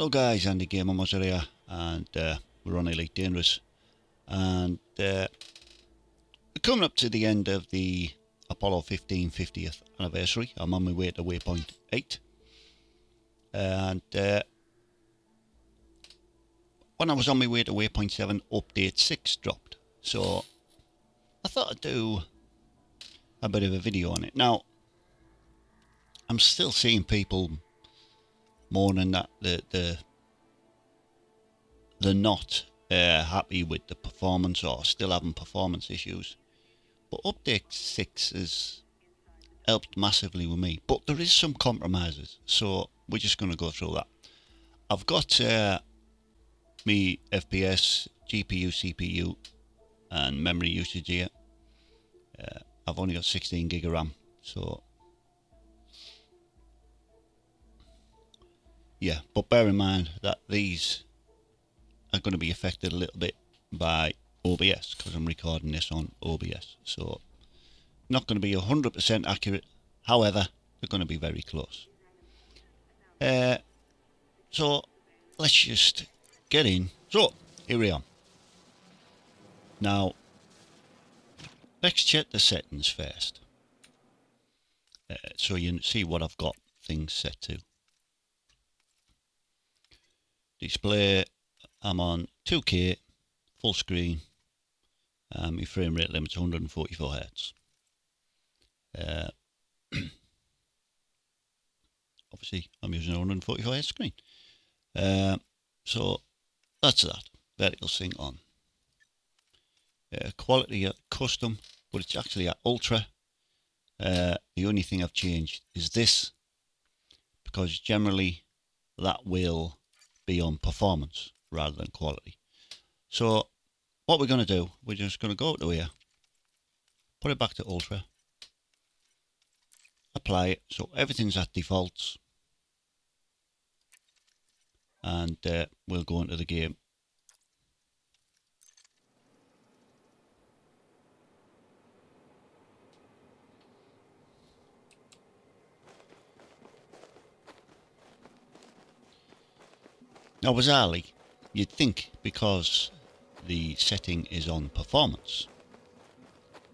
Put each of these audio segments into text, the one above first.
Hello guys, Andy Gamer Mozzer here, and we're on Elite Dangerous, and we're coming up to the end of the Apollo 15 50th anniversary. I'm on my way to waypoint 8, and when I was on my way to waypoint 7, update 6 dropped, so I thought I'd do a bit of a video on it. Now, I'm still seeing people moaning that they're not happy with the performance or still having performance issues. But update 6 has helped massively with me. But there is some compromises, so we're just going to go through that. I've got me FPS, GPU, CPU and memory usage here. I've only got 16 gig of RAM, so yeah, but bear in mind that these are going to be affected a little bit by OBS because I'm recording this on OBS, so not going to be 100% accurate. However, they're going to be very close. So let's just get in. So here we are. Now let's check the settings first, so you see what I've got things set to. Display, I'm on 2K, full screen, my frame rate limit's 144 Hz. Obviously, I'm using a 144 Hz screen. So that's that. Vertical sync on. Quality at custom, but it's actually at ultra. The only thing I've changed is this, because generally that will be on performance rather than quality. So what we're going to do, we're just going to go to here, put it back to ultra, apply it so everything's at defaults, and we'll go into the game. Now bizarrely, you'd think because the setting is on performance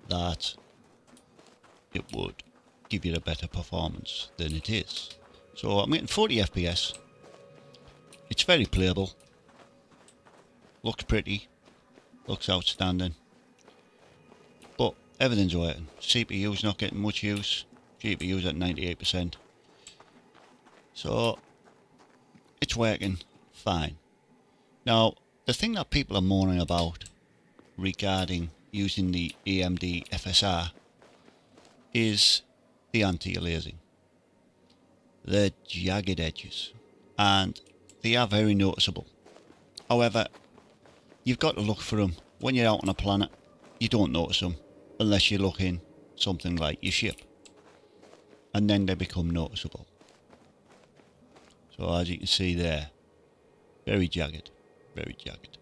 that it would give you a better performance than it is. So I'm getting 40 FPS. It's very playable. Looks pretty. Looks outstanding. But everything's working. CPU's not getting much use. GPU's at 98%. So it's working fine. Now, the thing that people are moaning about regarding using the AMD FSR is the anti-aliasing. They're jagged edges, and they are very noticeable. However, you've got to look for them. When you're out on a planet, you don't notice them unless you look in something like your ship, and then they become noticeable. So as you can see there, very jagged, very jagged.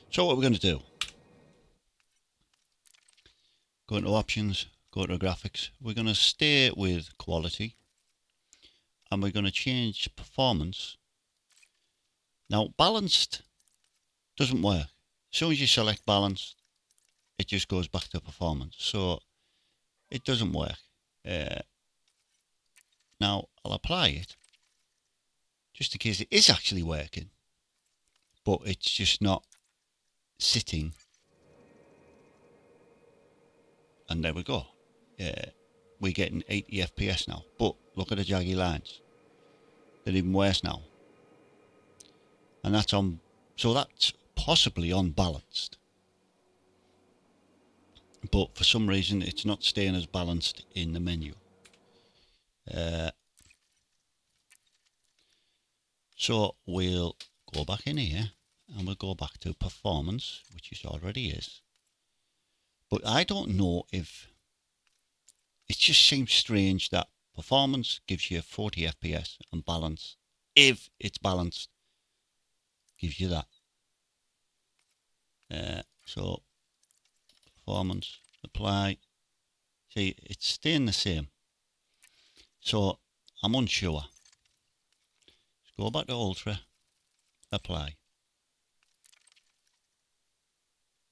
So what we're going to do, go into options, go to graphics. We're going to stay with quality, and we're going to change performance. Now balanced doesn't work. As soon as you select balanced, it just goes back to performance, so it doesn't work. Now I'll apply it just in case it is actually working, but it's just not sitting. And there we go. We're getting 80 FPS now, but look at the jaggy lines. They're even worse now. And that's on, so that's possibly unbalanced. But for some reason it's not staying as balanced in the menu. So we'll go back in here and we'll go back to performance, which it already is. But I don't know if it just seems strange that performance gives you 40 FPS and balance, if it's balanced, gives you that. So performance, apply. See, it's staying the same. So I'm unsure. Let's go back to ultra. apply.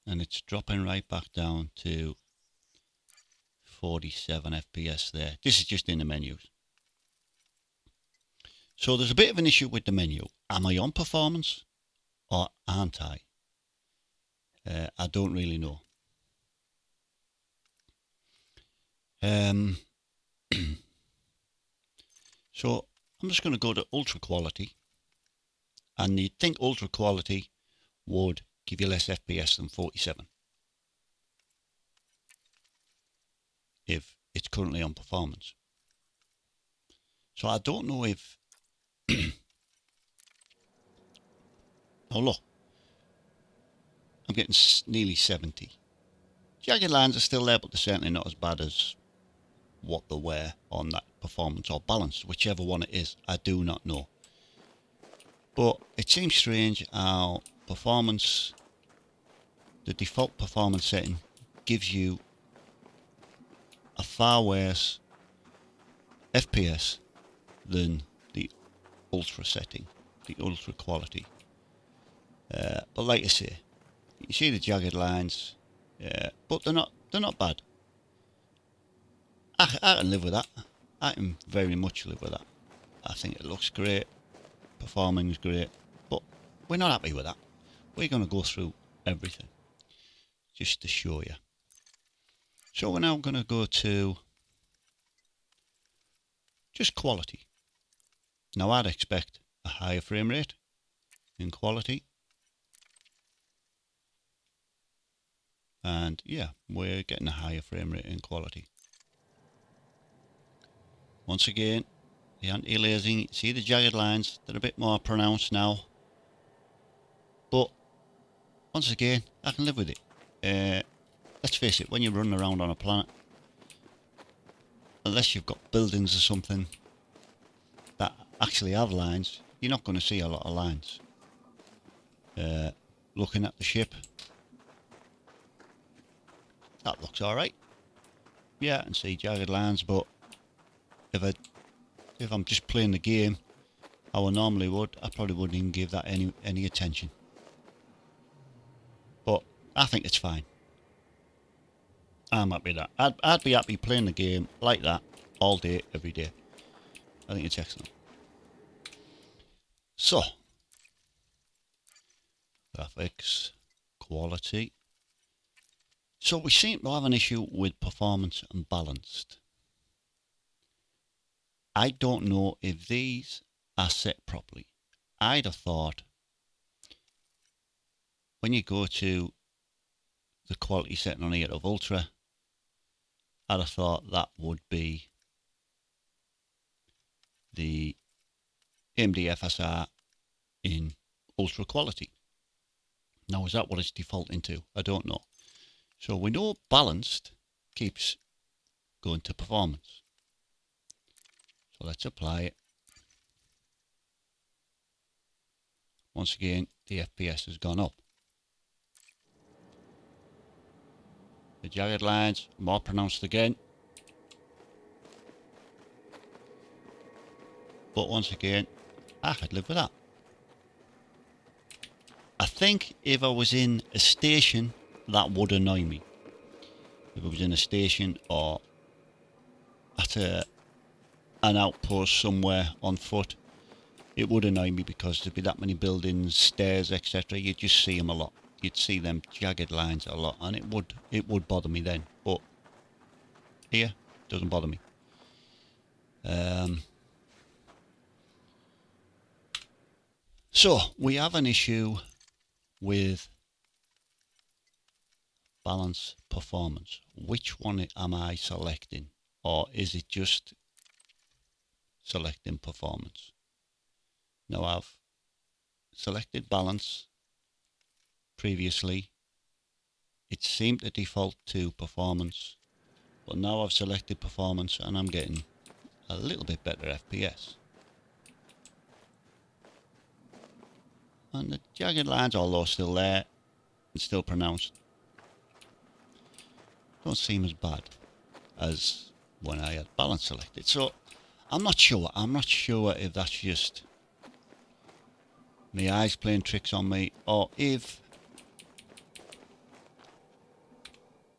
And it's dropping right back down to 47 FPS there. This is just in the menus. So there's a bit of an issue with the menu. Am I on performance or aren't I? I don't really know. So I'm just going to go to ultra quality, and you'd think ultra quality would give you less FPS than 47 if it's currently on performance. So I don't know if oh look, I'm getting nearly 70. Jagged lines are still there, but they're certainly not as bad as what they were on that performance or balance, whichever one it is. I do not know. But it seems strange how performance, the default performance setting, gives you a far worse FPS than the ultra setting, the ultra quality. But like I say, you see the jagged lines, but they're not bad. I can live with that. I can very much live with that. I think it looks great, performing is great, but we're not happy with that. We're going to go through everything just to show you. So we're now going to go to just quality. Now I'd expect a higher frame rate in quality. And yeah, we're getting a higher frame rate in quality. Once again, the anti-aliasing, see the jagged lines, they're a bit more pronounced now. But once again, I can live with it. Let's face it, when you're running around on a planet, unless you've got buildings or something that actually have lines, you're not going to see a lot of lines. Looking at the ship, that looks alright. Yeah, I can see jagged lines, but if I'm just playing the game how I normally would, I probably wouldn't even give that any attention. But I think it's fine. I'm happy with that. I'd be happy playing the game like that all day, every day. I think it's excellent. So, graphics, quality. So we seem to have an issue with performance and balanced. I don't know if these are set properly. I'd have thought when you go to the quality setting on here of Ultra, I'd have thought that would be the AMD FSR in Ultra quality. Now, is that what it's defaulting to? I don't know. So we know balanced keeps going to performance. So let's apply it. Once again, the FPS has gone up. The jagged lines, more pronounced again. But once again, I could live with that. I think if I was in a station, that would annoy me. If I was in a station or at an outpost somewhere on foot, it would annoy me because there'd be that many buildings, stairs, etc. You'd just see them a lot. You'd see them jagged lines a lot, and it would bother me then. But here, it doesn't bother me. So we have an issue with balance performance. Which one am I selecting, or is it just selecting performance? Now I've selected balance previously. It seemed to default to performance, but now I've selected performance and I'm getting a little bit better FPS. And the jagged lines, although still there and still pronounced, don't seem as bad as when I had balance selected. So I'm not sure if that's just my eyes playing tricks on me, or if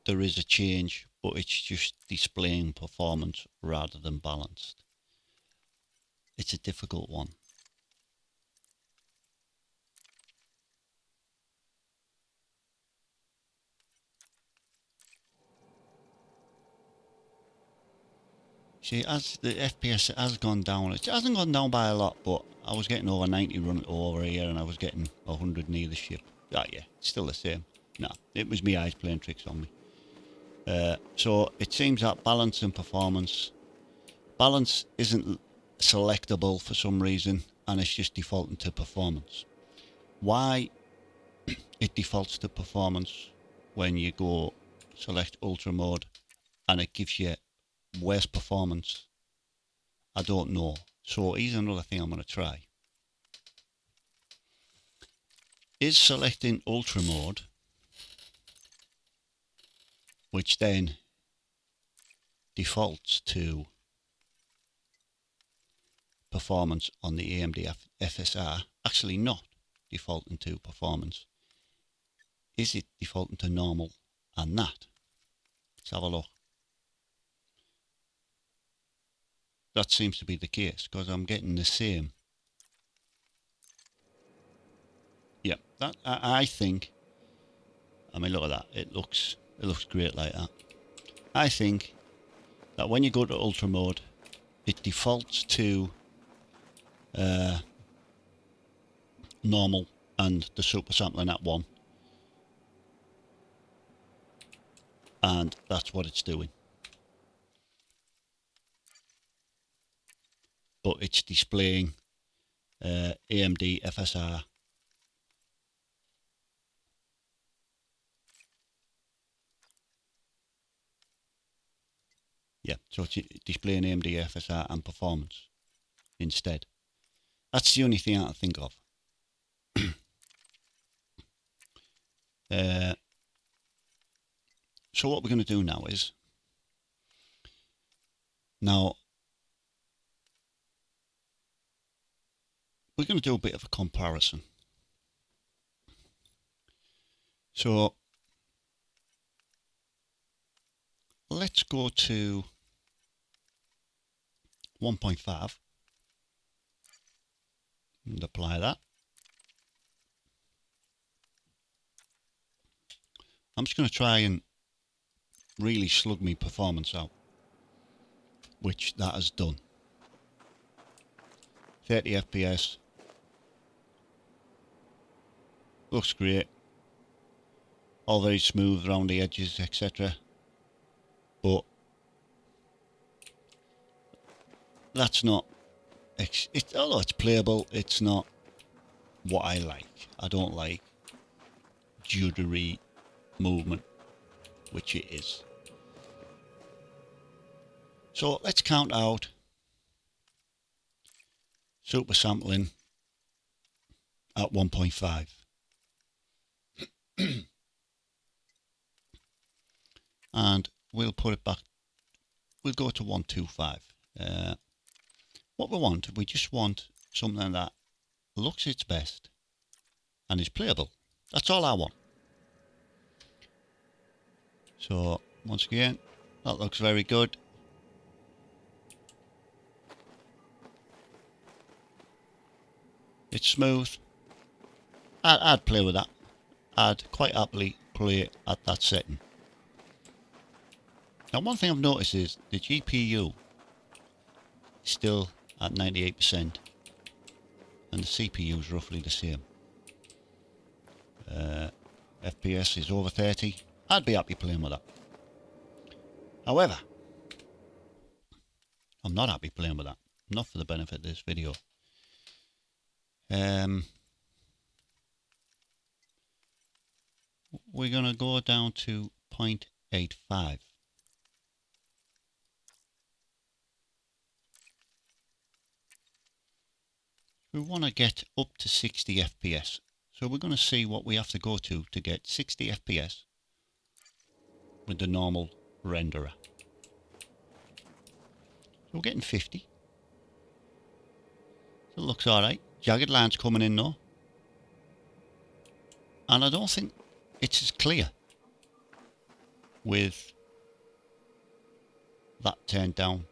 there is a change but it's just displaying performance rather than balanced. It's a difficult one. See, as the FPS has gone down, it hasn't gone down by a lot, but I was getting over 90 running over here and I was getting 100 near the ship. Ah, yeah, it's still the same. No, it was me eyes playing tricks on me. So it seems that balance and performance, balance isn't selectable for some reason, and it's just defaulting to performance. Why it defaults to performance when you go select ultra mode and it gives you worse performance, I don't know. So here's another thing I'm going to try. Is selecting ultra mode, which then defaults to performance on the AMD FSR, actually not defaulting to performance. Is it defaulting to normal and that? Let's have a look. That seems to be the case, because I'm getting the same. Yeah, that I think. I mean, look at that. It looks great like that. I think that when you go to ultra mode, it defaults to normal and the super sampling at 1, and that's what it's doing. But it's displaying AMD FSR. Yeah, so it's displaying AMD FSR and performance instead. That's the only thing I can think of. So what we're going to do now is, we're going to do a bit of a comparison. So let's go to 1.5 and apply that. I'm just going to try and really slug me performance out, which that has done. 30 FPS. Looks great. All very smooth around the edges, etc. But that's not, although it's playable, it's not what I like. I don't like juddery movement, which it is. So let's count out super sampling at 1.5. And we'll put it back, we'll go to 125. What we just want something that looks its best and is playable. That's all I want. So once again, that looks very good. It's smooth. I'd play with that. I'd quite happily play at that setting. Now, one thing I've noticed is the GPU is still at 98% and the CPU is roughly the same. FPS is over 30. I'd be happy playing with that. However, I'm not happy playing with that. Not for the benefit of this video. We're going to go down to 0.85. We want to get up to 60 FPS. So we're going to see what we have to go to get 60 FPS with the normal renderer. So we're getting 50. So it looks alright. Jagged lines coming in though. And I don't think it's as clear with that turned down.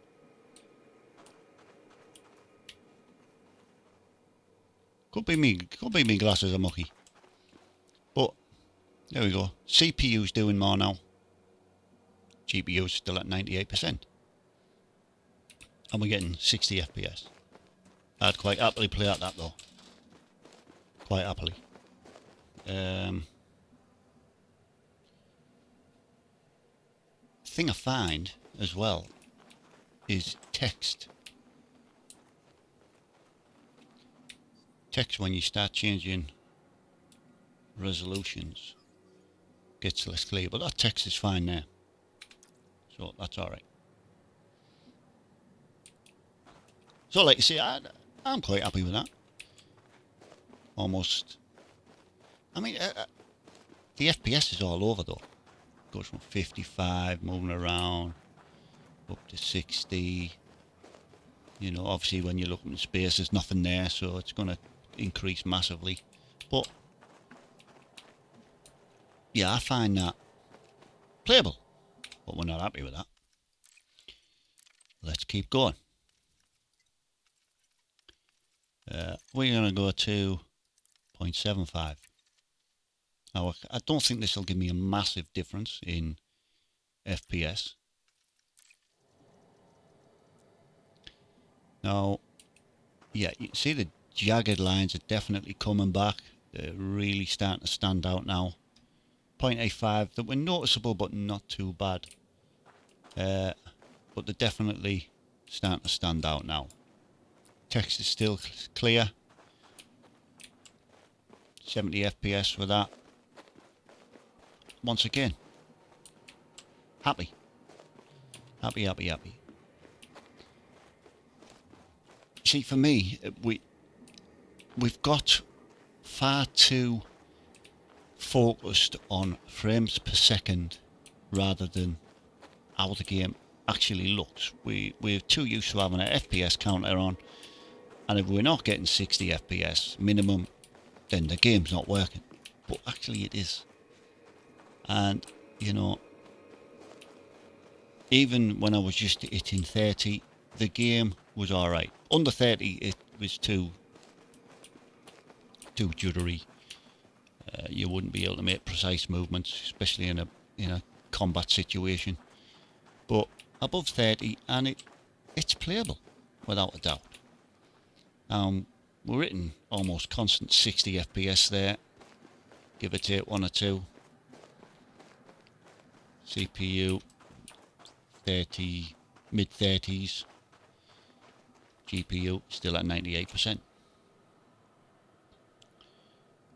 Could be me glasses are mucky. But there we go. CPU's doing more now. GPU's still at 98%. And we're getting 60 FPS. I'd quite happily play at that though. Quite happily. Thing I find as well is text. Text, when you start changing resolutions, gets less clear, but that text is fine there, so that's all right. So like you see, I'm quite happy with that. Almost, I mean, the FPS is all over though. Goes from 55 moving around up to 60. You know, obviously when you're looking at space, there's nothing there, so it's going to increase massively. But yeah, I find that playable, but we're not happy with that. Let's keep going. We're going to go to 0.75. Now, I don't think this will give me a massive difference in FPS. Now, yeah, you see the jagged lines are definitely coming back. They're really starting to stand out now. 0.85 that were noticeable but not too bad. But they're definitely starting to stand out now. Text is still clear. 70 FPS with that. Once again, happy. Happy, happy, happy. See, for me, we've got far too focused on frames per second rather than how the game actually looks. We're too used to having an FPS counter on, and if we're not getting 60 FPS minimum, then the game's not working. But actually it is. And, you know, even when I was just hitting 30, the game was alright. Under 30, it was too juddery. You wouldn't be able to make precise movements, especially in a combat situation. But above 30, and it's playable, without a doubt. We're hitting almost constant 60 FPS there. Give or take 1 or 2. CPU 30, mid 30s. GPU still at 98%.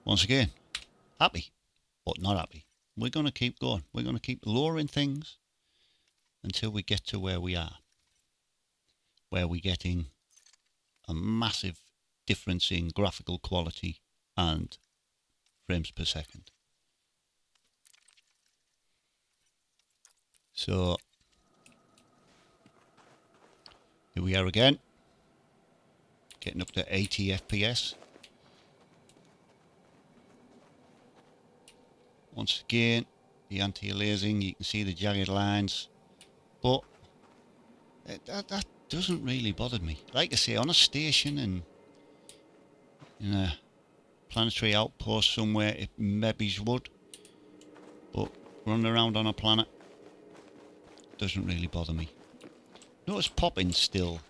Once again, happy, but not happy. We're going to keep going. We're going to keep lowering things until we get to where we are. Where we're getting a massive difference in graphical quality and frames per second. So here we are again, getting up to 80 FPS. Once again, the anti-aliasing, you can see the jagged lines, but that doesn't really bother me. Like I say, on a station and in a planetary outpost somewhere, it maybe would, but running around on a planet doesn't really bother me. Notice popping's still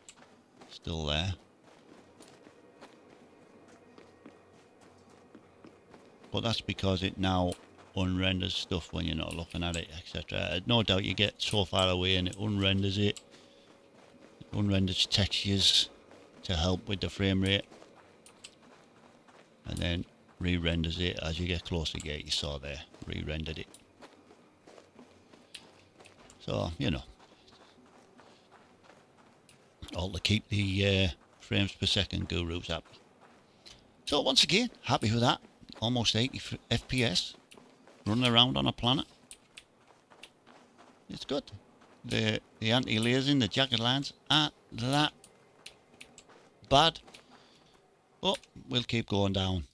there, but that's because it now unrenders stuff when you're not looking at it, etc. No doubt you get so far away and it unrenders it. It unrenders textures to help with the frame rate, and then re-renders it as you get closer. Yeah, you saw there, re-rendered it. So, you know, all to keep the frames per second gurus happy. So once again, happy with that. Almost 80 FPS, running around on a planet. It's good. The anti-aliasing, the jagged lines aren't that bad, but we'll keep going down.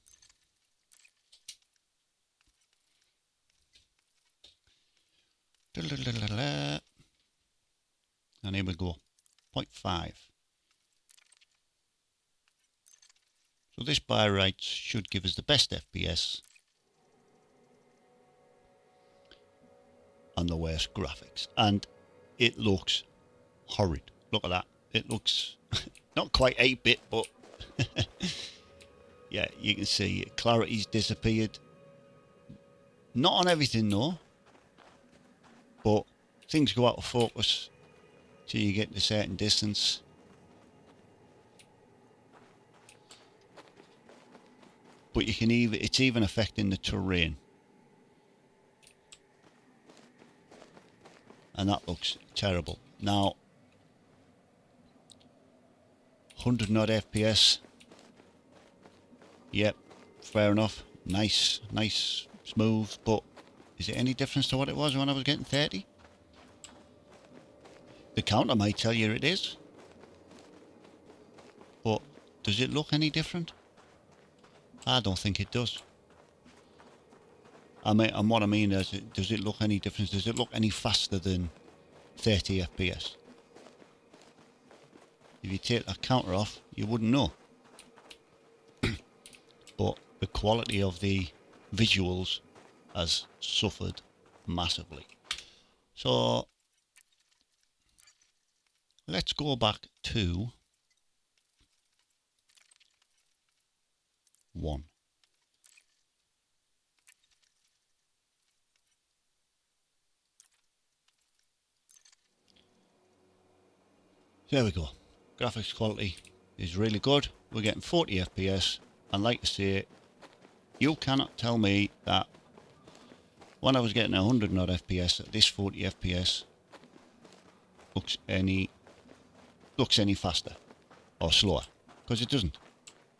And here we go, 0.5. So this by rights should give us the best FPS and the worst graphics. And it looks horrid. Look at that. It looks not quite 8-bit, but yeah, you can see clarity's disappeared. Not on everything though, but things go out of focus till you get to a certain distance. But you can it's even affecting the terrain. And that looks terrible. Now, 100 odd FPS. Yep, fair enough. Nice, smooth. But is it any difference to what it was when I was getting 30? The counter might tell you it is. But does it look any different? I don't think it does. I mean, and what I mean is, does it look any different? Does it look any faster than 30 FPS? If you take that counter off, you wouldn't know. But the quality of the visuals has suffered massively. So let's go back to 1. There we go. Graphics quality is really good. We're getting 40 FPS, and like I say, you cannot tell me that when I was getting 100 odd FPS, that this 40 FPS looks any faster or slower, because it doesn't.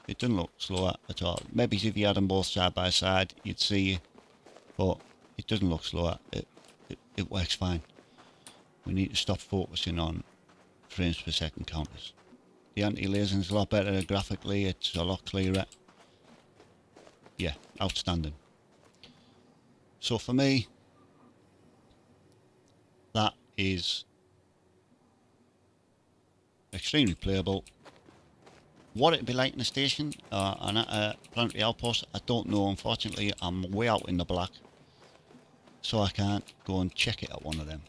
It doesn't look slower at all. Maybe if you had them both side by side, you'd see, but it doesn't look slower. It works fine. We need to stop focusing on frames per second counters. The anti-aliasing is a lot better graphically. It's a lot clearer. Yeah, outstanding. So for me, that is extremely playable. What it'd be like in a station and at a planetary outpost, I don't know. Unfortunately, I'm way out in the black, so I can't go and check it at one of them.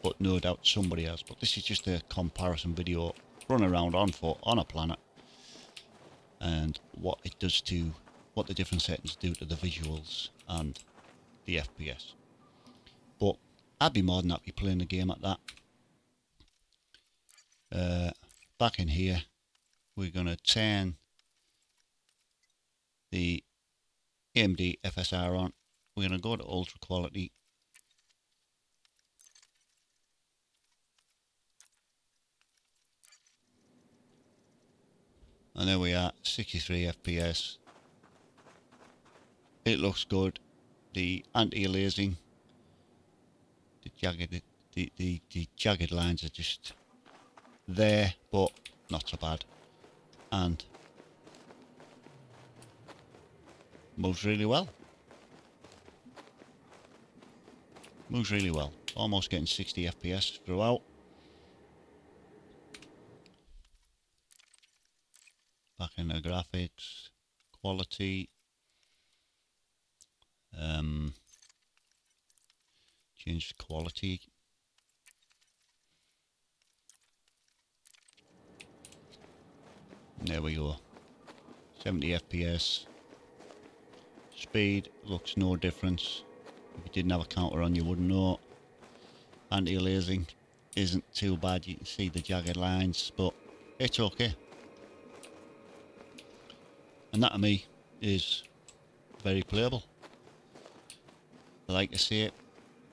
But no doubt somebody has. But this is just a comparison video, run around on foot on a planet, and what it does to, what the different settings do to the visuals and the FPS. But I'd be more than happy playing the game at that. Back in here, we're going to turn the AMD FSR on. We're going to go to ultra quality. And there we are, 63 FPS. It looks good. The anti-aliasing, the jagged lines are just there, but not so bad. And moves really well. Moves really well. Almost getting 60 FPS throughout. Back in the graphics, quality. Change the quality. There we go. 70 FPS. Speed looks no difference. If you didn't have a counter on, you wouldn't know. Anti-aliasing isn't too bad. You can see the jagged lines, but it's okay. And that to me is very playable. Like I say,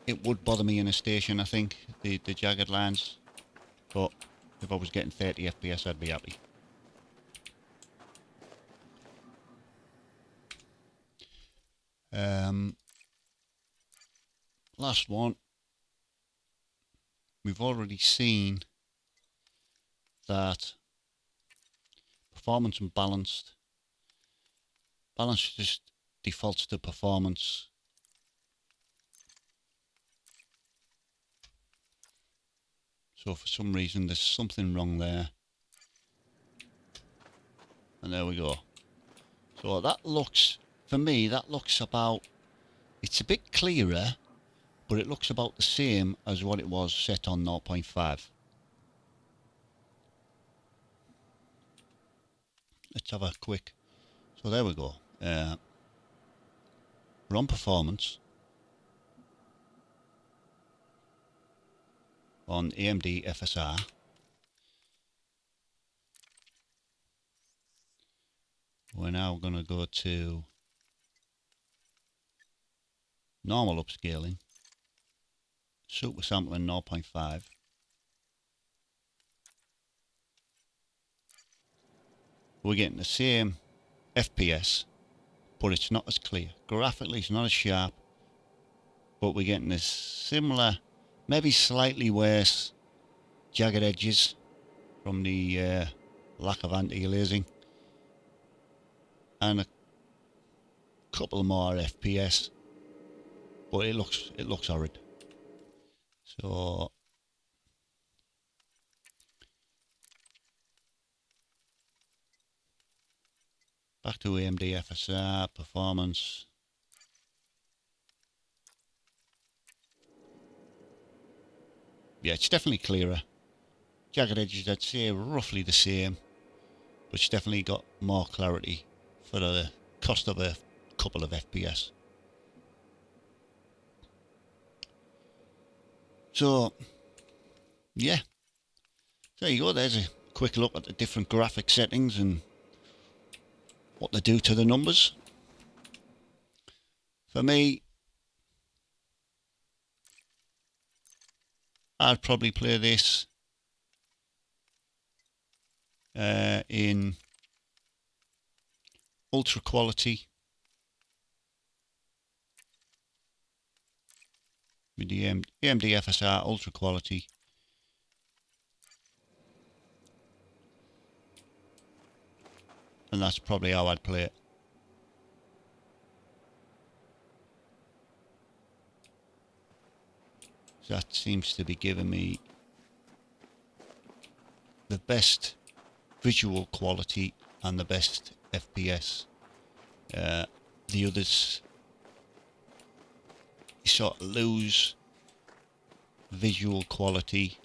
it would bother me in a station, I think, the jagged lines, but if I was getting 30 FPS, I'd be happy. Last one. We've already seen that performance and balanced. Balance just defaults to performance. So for some reason there's something wrong there. And there we go. So that looks, for me, that looks about, it's a bit clearer, but it looks about the same as what it was set on 0.5. Let's have a quick, so there we go. We're on performance on AMD FSR. We're now going to go to normal upscaling, super sampling 0.5. We're getting the same FPS, but it's not as clear. Graphically, it's not as sharp, but we're getting this similar, maybe slightly worse jagged edges from the lack of anti-aliasing, and a couple more FPS, but it looks horrid. So back to AMD FSR performance. Yeah, it's definitely clearer. Jagged edges, I'd say roughly the same, but it's definitely got more clarity for the cost of a couple of FPS. So yeah, there you go. There's a quick look at the different graphic settings and what they do to the numbers. For me, I'd probably play this in ultra quality with the AMD FSR ultra quality. And that's probably how I'd play it. So that seems to be giving me the best visual quality and the best FPS. The others, you sort of lose visual quality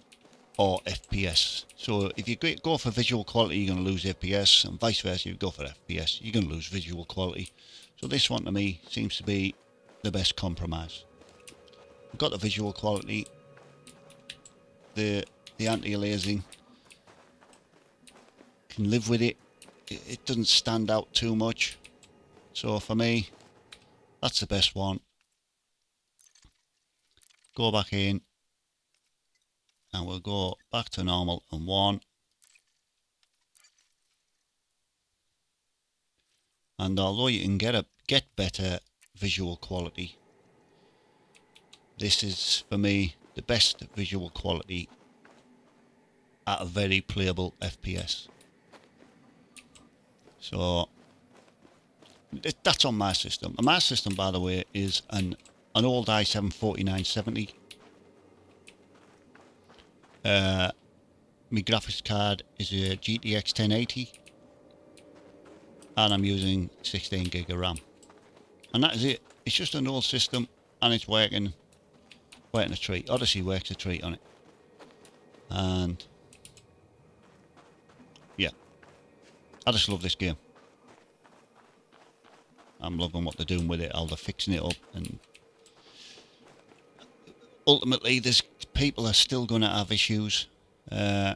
or FPS. So if you go for visual quality, you're going to lose FPS, and vice versa. If you go for FPS, you're going to lose visual quality. So this one to me seems to be the best compromise. We've got the visual quality, the anti-aliasing, can live with it. It doesn't stand out too much. So for me, that's the best one. Go back in, and we'll go back to normal and 1. And although you can get better visual quality, this is for me the best visual quality at a very playable FPS. So that's on my system. And my system, by the way, is an old i7 4970. My graphics card is a GTX 1080, and I'm using 16 gig of RAM. And that is it. It's just an old system, and it's working a treat. Odyssey works a treat on it. And yeah, I just love this game. I'm loving what they're doing with it, how they're fixing it up, and ultimately there's people are still going to have issues. I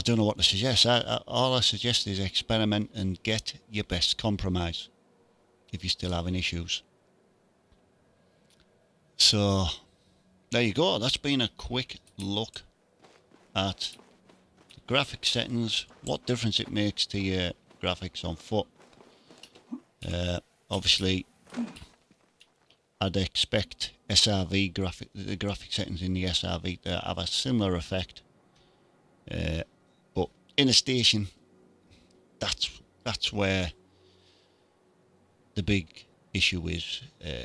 don't know what to suggest. All I suggest is experiment and get your best compromise if you're still having issues. So there you go. That's been a quick look at the graphic settings, what difference it makes to your graphics on foot. Obviously, I'd expect the graphic settings in the SRV to have a similar effect. But in a station, that's where the big issue is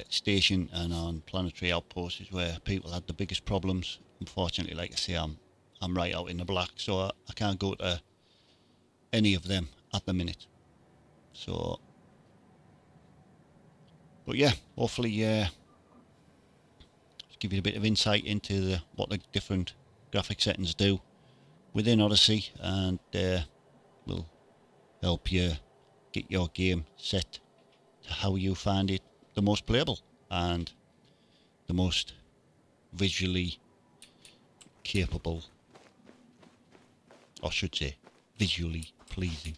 station and on planetary outposts is where people had the biggest problems. Unfortunately, like I say, I'm right out in the black, so I can't go to any of them at the minute. So, but yeah, hopefully just give you a bit of insight into what the different graphic settings do within Odyssey, and will help you get your game set to how you find it the most playable and the most visually capable, or I should say visually pleasing.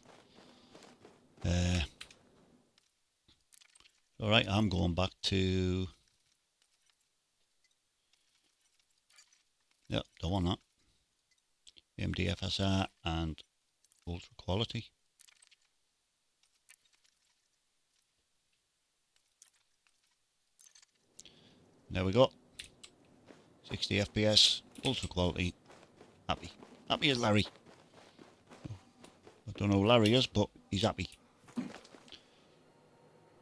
Alright, I'm going back to, yep, don't want that, AMD FSR and ultra quality. There we go, 60 FPS, ultra quality, happy as Larry. I don't know who Larry is, but he's happy.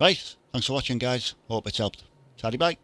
Right, thanks for watching guys, hope it's helped. Tidy bye.